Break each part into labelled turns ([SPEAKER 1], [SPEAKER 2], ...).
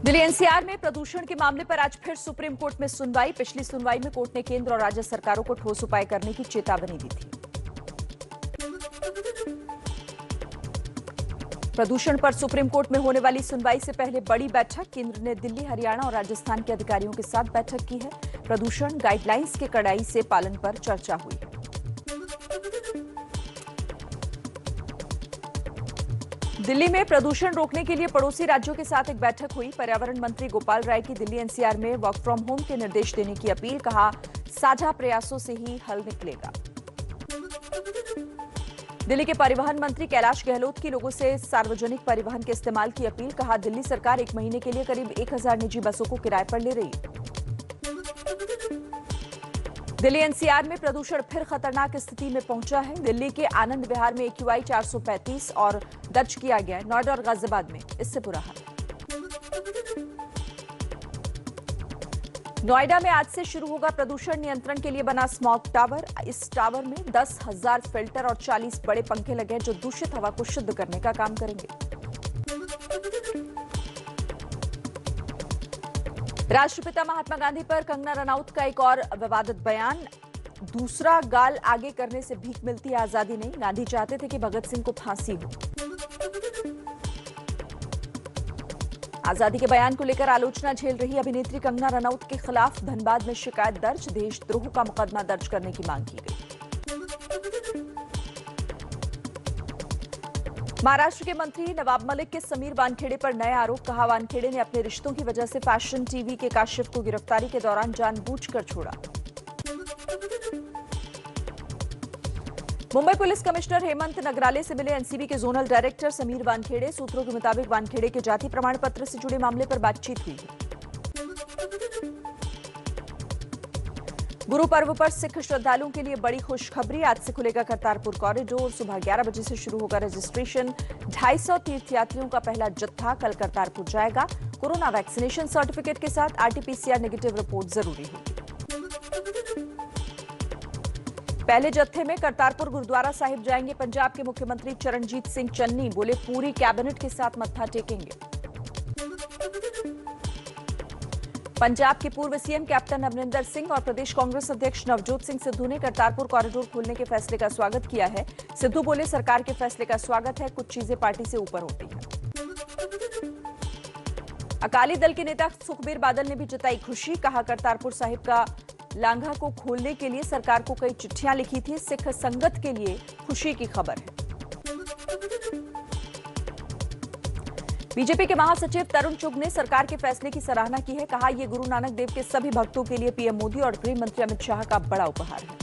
[SPEAKER 1] Delhi NCR में प्रदूषण के मामले पर आज फिर सुप्रीम कोर्ट में सुनवाई। पिछली सुनवाई में कोर्ट ने केंद्र और राज्य सरकारों को ठोस उपाय करने की चेतावनी दी थी। प्रदूषण पर सुप्रीम कोर्ट में होने वाली सुनवाई से पहले बड़ी बैठक। केंद्र ने दिल्ली, हरियाणा और राजस्थान के अधिकारियों के साथ बैठक की है। प्रदूषण गाइडलाइंस के कड़ाई से पालन पर चर्चा हुई। दिल्ली में प्रदूषण रोकने के लिए पड़ोसी राज्यों के साथ एक बैठक हुई। पर्यावरण मंत्री गोपाल राय की दिल्ली एनसीआर में वर्क फ्रॉम होम के निर्देश देने की अपील। कहा, साझा प्रयासों से ही हल निकलेगा। दिल्ली के परिवहन मंत्री कैलाश गहलोत की लोगों से सार्वजनिक परिवहन के इस्तेमाल की अपील। कहा, दिल्ली सरकार 1 महीने के लिए करीब 1000 निजी बसों को किराए पर ले रही है। दिल्ली एनसीआर में प्रदूषण फिर खतरनाक स्थिति में पहुंचा है। दिल्ली के आनंद विहार में AQI 435 और दर्ज किया गया है। नोएडा और गाजियाबाद में इससे बुरा हाल। नोएडा में आज से शुरू होगा प्रदूषण नियंत्रण के लिए बना स्मॉग टावर। इस टावर में 10,000 फिल्टर और 40 बड़े पंखे लगे हैं जो दूषित हवा को शुद्ध करने का काम करेंगे। राष्ट्रपिता महात्मा गांधी पर कंगना रनौत का एक और विवादित बयान। दूसरा गाल आगे करने से भीख मिलती है, आजादी नहीं। गांधी चाहते थे कि भगत सिंह को फांसी हो। आजादी के बयान को लेकर आलोचना झेल रही अभिनेत्री कंगना रनौत के खिलाफ धनबाद में शिकायत दर्ज। देशद्रोह का मुकदमा दर्ज करने की मांग की गई। महाराष्ट्र के मंत्री नवाब मलिक के समीर वानखेड़े पर नए आरोप। कहा, वानखेड़े ने अपने रिश्तों की वजह से फैशन टीवी के काशिफ को गिरफ्तारी के दौरान जानबूझकर छोड़ा। मुंबई पुलिस कमिश्नर हेमंत नगराले से मिले एनसीबी के जोनल डायरेक्टर समीर वानखेड़े। सूत्रों के मुताबिक वानखेड़े के जाति प्रमाण पत्र से जुड़े मामले पर बातचीत हुई है। गुरु पर्व पर सिख श्रद्धालुओं के लिए बड़ी खुशखबरी। आज से खुलेगा करतारपुर कॉरिडोर। सुबह 11 बजे से शुरू होगा रजिस्ट्रेशन। 250 तीर्थयात्रियों का पहला जत्था कल करतारपुर जाएगा। कोरोना वैक्सीनेशन सर्टिफिकेट के साथ RT-PCR नेगेटिव रिपोर्ट जरूरी होगी। पहले जत्थे में करतारपुर गुरुद्वारा साहिब जाएंगे पंजाब के मुख्यमंत्री चरणजीत सिंह चन्नी। बोले, पूरी कैबिनेट के साथ मत्था टेकेंगे। पंजाब के पूर्व सीएम कैप्टन अमरिंदर सिंह और प्रदेश कांग्रेस अध्यक्ष नवजोत सिंह सिद्धू ने करतारपुर कॉरिडोर खोलने के फैसले का स्वागत किया है। सिद्धू बोले, सरकार के फैसले का स्वागत है, कुछ चीजें पार्टी से ऊपर होती हैं। अकाली दल के नेता सुखबीर बादल ने भी जताई खुशी। कहा, करतारपुर साहिब का लांघा को खोलने के लिए सरकार को कई चिट्ठियां लिखी थी। सिख संगत के लिए खुशी की खबर है। बीजेपी के महासचिव तरुण चुग ने सरकार के फैसले की सराहना की है। कहा, यह गुरु नानक देव के सभी भक्तों के लिए पीएम मोदी और गृह मंत्री अमित शाह का बड़ा उपहार है।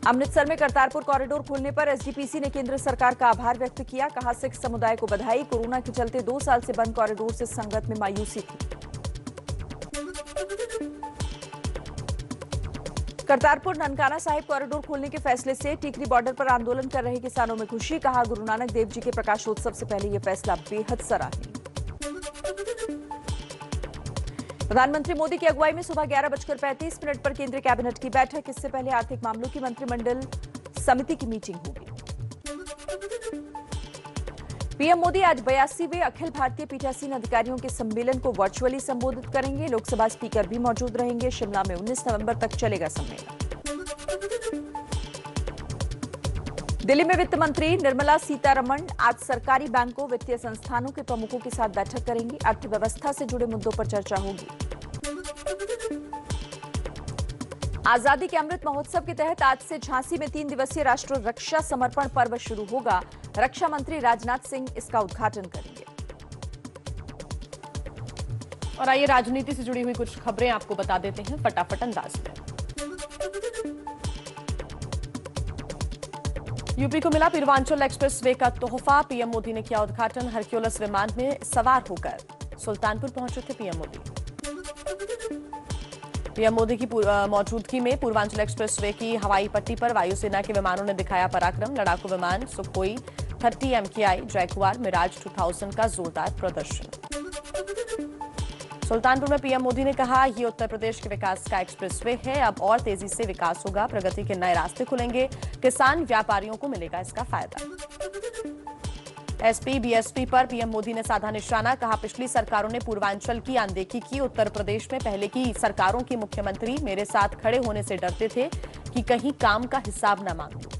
[SPEAKER 1] अमृतसर में करतारपुर कॉरिडोर खोलने पर एसजीपीसी ने केंद्र सरकार का आभार व्यक्त किया। कहा, सिख समुदाय को बधाई। कोरोना के चलते 2 साल से बंद कॉरिडोर से संगत में मायूसी थी। करतारपुर ननकाना साहिब कॉरिडोर खोलने के फैसले से टिकरी बॉर्डर पर आंदोलन कर रहे किसानों में खुशी। कहा, गुरु नानक देव जी के प्रकाशोत्सव से पहले यह फैसला बेहद सराहनीय। प्रधानमंत्री मोदी की अगुवाई में सुबह 11:35 पर केंद्रीय कैबिनेट की बैठक। इससे पहले आर्थिक मामलों की मंत्रिमंडल समिति की मीटिंग होगी। पीएम मोदी आज 82वें अखिल भारतीय पीठासीन अधिकारियों के सम्मेलन को वर्चुअली संबोधित करेंगे। लोकसभा स्पीकर भी मौजूद रहेंगे। शिमला में 19 नवंबर तक चलेगा सम्मेलन। दिल्ली में वित्त मंत्री निर्मला सीतारमण आज सरकारी बैंकों, वित्तीय संस्थानों के प्रमुखों के साथ बैठक करेंगी। अर्थव्यवस्था से जुड़े मुद्दों पर चर्चा होगी। आजादी के अमृत महोत्सव के तहत आज से झांसी में 3 दिवसीय राष्ट्र रक्षा समर्पण पर्व शुरू होगा। रक्षा मंत्री राजनाथ सिंह इसका उद्घाटन करेंगे।
[SPEAKER 2] और आइए राजनीति से जुड़ी हुई कुछ खबरें आपको बता देते हैं फटाफट अंदाज में। यूपी को मिला पूर्वांचल एक्सप्रेस वे का तोहफा। पीएम मोदी ने किया उद्घाटन। हरक्यूलस विमान में सवार होकर सुल्तानपुर पहुंचे थे पीएम मोदी। पीएम मोदी की मौजूदगी में पूर्वांचल एक्सप्रेस वे की हवाई पट्टी पर वायुसेना के विमानों ने दिखाया पराक्रम। लड़ाकू विमान सुखोई 30 MKI, जैगुआर, मिराज 2000 का जोरदार प्रदर्शन। सुल्तानपुर में पीएम मोदी ने कहा, ये उत्तर प्रदेश के विकास का एक्सप्रेसवे है। अब और तेजी से विकास होगा, प्रगति के नए रास्ते खुलेंगे, किसान व्यापारियों को मिलेगा इसका फायदा। एसपी बीएसपी पर पीएम मोदी ने साधा निशाना, कहा पिछली सरकारों ने पूर्वांचल की अनदेखी की। उत्तर प्रदेश में पहले की सरकारों के मुख्यमंत्री मेरे साथ खड़े होने से डरते थे कि कहीं काम का हिसाब न मांग लूं।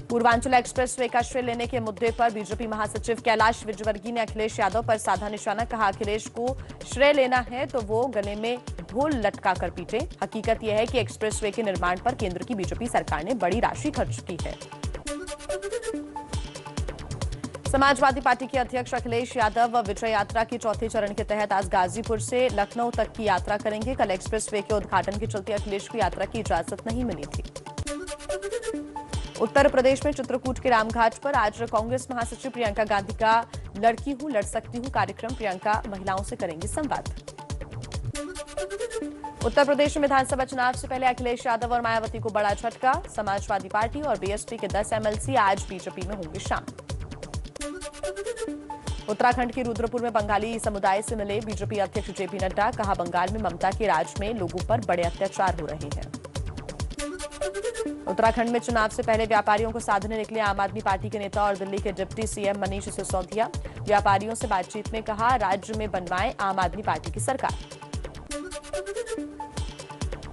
[SPEAKER 2] पूर्वांचल एक्सप्रेसवे का श्रेय लेने के मुद्दे पर बीजेपी महासचिव कैलाश विजयवर्गीय ने अखिलेश यादव पर साधा निशाना, कहा अखिलेश को श्रेय लेना है तो वो गले में ढोल लटका कर पीटे। हकीकत यह है कि एक्सप्रेसवे के निर्माण पर केंद्र की बीजेपी सरकार ने बड़ी राशि खर्च की है। समाजवादी पार्टी के अध्यक्ष अखिलेश यादव विजय यात्रा के चौथे चरण के तहत आज गाजीपुर से लखनऊ तक की यात्रा करेंगे। कल एक्सप्रेसवे के उद्घाटन के चलते अखिलेश को यात्रा की इजाजत नहीं मिली थी। उत्तर प्रदेश में चित्रकूट के रामघाट पर आज कांग्रेस महासचिव प्रियंका गांधी का लड़की हूं लड़ सकती हूं कार्यक्रम, प्रियंका महिलाओं से करेंगी संवाद। उत्तर प्रदेश में विधानसभा चुनाव से पहले अखिलेश यादव और मायावती को बड़ा झटका, समाजवादी पार्टी और बीएसपी के 10 एमएलसी आज बीजेपी में होंगे शामिल। उत्तराखंड के रुद्रपुर में बंगाली समुदाय से मिले बीजेपी अध्यक्ष जेपी नड्डा, कहा बंगाल में ममता के राज में लोगों पर बड़े अत्याचार हो रहे हैं। उत्तराखंड में चुनाव से पहले व्यापारियों को साधने निकले आम आदमी पार्टी के नेता और दिल्ली के डिप्टी सीएम मनीष सिसोदिया। व्यापारियों से बातचीत में कहा राज्य में बनवाए आम आदमी पार्टी की सरकार।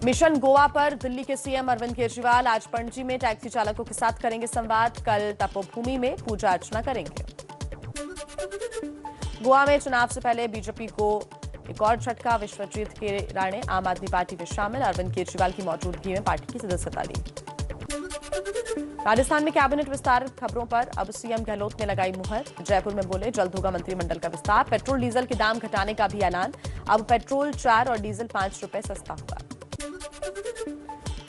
[SPEAKER 2] मिशन गोवा पर दिल्ली के सीएम अरविंद केजरीवाल आज पणजी में टैक्सी चालकों के साथ करेंगे संवाद। कल तपोभूमि में पूजा अर्चना करेंगे। गोवा में चुनाव से पहले बीजेपी को एक और झटका, विश्वजीत के राणे आम आदमी पार्टी में शामिल, अरविंद केजरीवाल की मौजूदगी में पार्टी की सदस्यता ली। राजस्थान में कैबिनेट विस्तार खबरों पर अब सीएम गहलोत ने लगाई मुहर। जयपुर में बोले जल्द होगा मंत्रिमंडल का विस्तार। पेट्रोल डीजल के दाम घटाने का भी ऐलान, अब पेट्रोल 4 और डीजल 5 रुपए सस्ता होगा।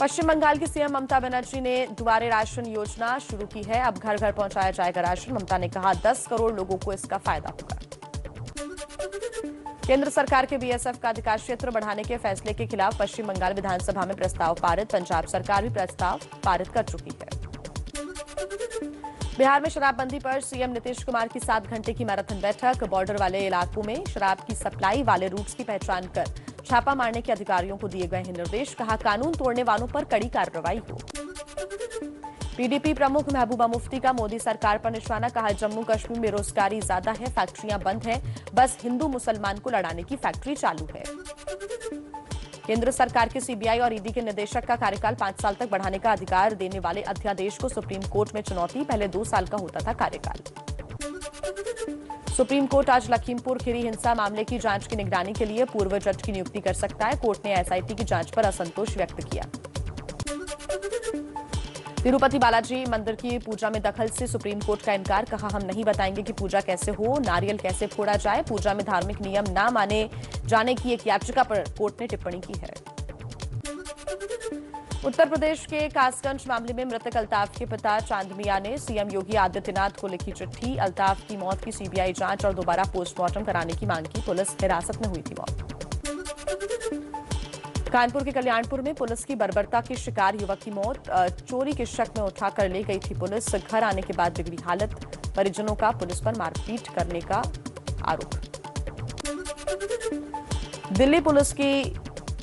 [SPEAKER 2] पश्चिम बंगाल की सीएम ममता बनर्जी ने दुबारे राशन योजना शुरू की है, अब घर घर पहुंचाया जाएगा राशन। ममता ने कहा 10 करोड़ लोगों को इसका फायदा होगा। केंद्र सरकार के बीएसएफ का अधिकार क्षेत्र बढ़ाने के फैसले के खिलाफ पश्चिम बंगाल विधानसभा में प्रस्ताव पारित, पंजाब सरकार भी प्रस्ताव पारित कर चुकी है। बिहार में शराबबंदी पर सीएम नीतीश कुमार की 7 घंटे की मैराथन बैठक, बॉर्डर वाले इलाकों में शराब की सप्लाई वाले रूट्स की पहचान कर छापा मारने के अधिकारियों को दिए गए हैं निर्देश, कहा कानून तोड़ने वालों पर कड़ी कार्रवाई हो। पीडीपी प्रमुख महबूबा मुफ्ती का मोदी सरकार पर निशाना, कहा जम्मू कश्मीर में बेरोजगारी ज्यादा है, फैक्ट्रियां बंद हैं, बस हिंदू मुसलमान को लड़ाने की फैक्ट्री चालू है। केंद्र सरकार के सीबीआई और ईडी के निदेशक का कार्यकाल 5 साल तक बढ़ाने का अधिकार देने वाले अध्यादेश को सुप्रीम कोर्ट में चुनौती, पहले 2 साल का होता था कार्यकाल। सुप्रीम कोर्ट आज लखीमपुर खीरी हिंसा मामले की जांच की निगरानी के लिए पूर्व जज की नियुक्ति कर सकता है। कोर्ट ने एसआईटी की जांच पर असंतोष व्यक्त किया। तिरुपति बालाजी मंदिर की पूजा में दखल से सुप्रीम कोर्ट का इनकार, कहा हम नहीं बताएंगे कि पूजा कैसे हो, नारियल कैसे फोड़ा जाए। पूजा में धार्मिक नियम न माने जाने की एक याचिका पर कोर्ट ने टिप्पणी की है। उत्तर प्रदेश के कासगंज मामले में मृतक अल्ताफ के पिता चांद मियां ने सीएम योगी आदित्यनाथ को लिखी चिट्ठी, अल्ताफ की मौत की सीबीआई जांच और दोबारा पोस्टमार्टम कराने की मांग की। पुलिस हिरासत में हुई थी मौत। कानपुर के कल्याणपुर में पुलिस की बर्बरता की शिकार युवक की मौत, चोरी के शक में उठाकर ले गई थी पुलिस, घर आने के बाद बिगड़ी हालत, परिजनों का पुलिस पर मारपीट करने का आरोप। दिल्ली पुलिस की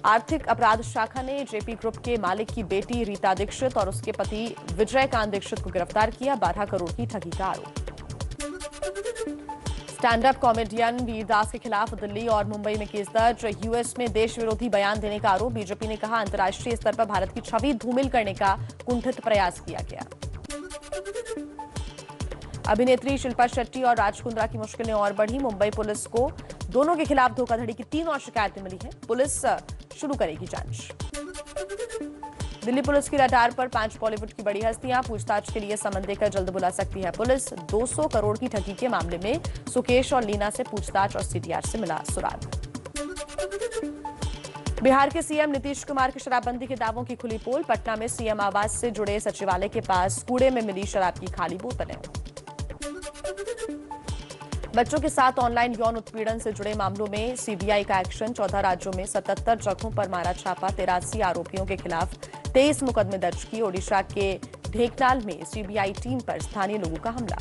[SPEAKER 2] आर्थिक अपराध शाखा ने जेपी ग्रुप के मालिक की बेटी रीता दीक्षित और उसके पति विजय कांत दीक्षित को गिरफ्तार किया, 12 करोड़ की ठगी का आरोप। स्टैंड अप कॉमेडियन वीरदास के खिलाफ दिल्ली और मुंबई में केस दर्ज, यूएस में देश विरोधी बयान देने का आरोप। बीजेपी ने कहा अंतर्राष्ट्रीय स्तर पर भारत की छवि धूमिल करने का कुंठित प्रयास किया गया। अभिनेत्री शिल्पा शेट्टी और राज कुंद्रा की मुश्किलें और बढ़ी, मुंबई पुलिस को दोनों के खिलाफ धोखाधड़ी की 3 और शिकायतें मिली हैं, पुलिस शुरू करेगी जांच। दिल्ली पुलिस की रडार पर 5 बॉलीवुड की बड़ी हस्तियां, पूछताछ के लिए समन देकर जल्द बुला सकती है पुलिस। 200 करोड़ की ठगी के मामले में सुकेश और लीना से पूछताछ और सीडीआर से मिला सुराग। बिहार के सीएम नीतीश कुमार की शराबबंदी के दावों की खुली पोल, पटना में सीएम आवास से जुड़े सचिवालय के पास कूड़े में मिली शराब की खाली बोतलें। बच्चों के साथ ऑनलाइन यौन उत्पीड़न से जुड़े मामलों में सीबीआई का एक्शन, 14 राज्यों में 77 जगहों पर मारा छापा, 83 आरोपियों के खिलाफ 23 मुकदमे दर्ज किए। ओडिशा के ढेकनाल में सीबीआई टीम पर स्थानीय लोगों का हमला।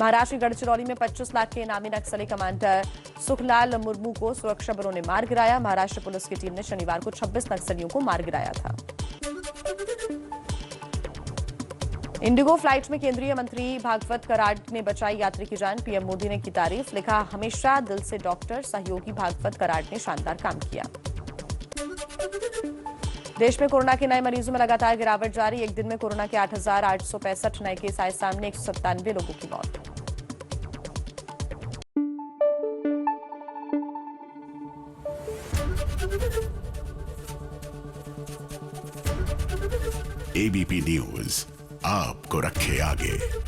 [SPEAKER 2] महाराष्ट्र के गढ़चिरौली में 25 लाख के इनामी नक्सली कमांडर सुखलाल मुर्मू को सुरक्षा बलों ने मार गिराया। महाराष्ट्र पुलिस की टीम ने शनिवार को 26 नक्सलियों को मार गिराया था। इंडिगो फ्लाइट में केंद्रीय मंत्री भागवत कराड ने बचाई यात्री की जान। पीएम मोदी ने की तारीफ, लिखा हमेशा दिल से डॉक्टर सहयोगी भागवत कराड ने शानदार काम किया। देश में कोरोना के नए मरीजों में लगातार गिरावट जारी। एक दिन में कोरोना के 8,865 नए केस आए सामने, 197 लोगों की मौत।
[SPEAKER 3] एबीपी न्यूज आपको रखे आगे।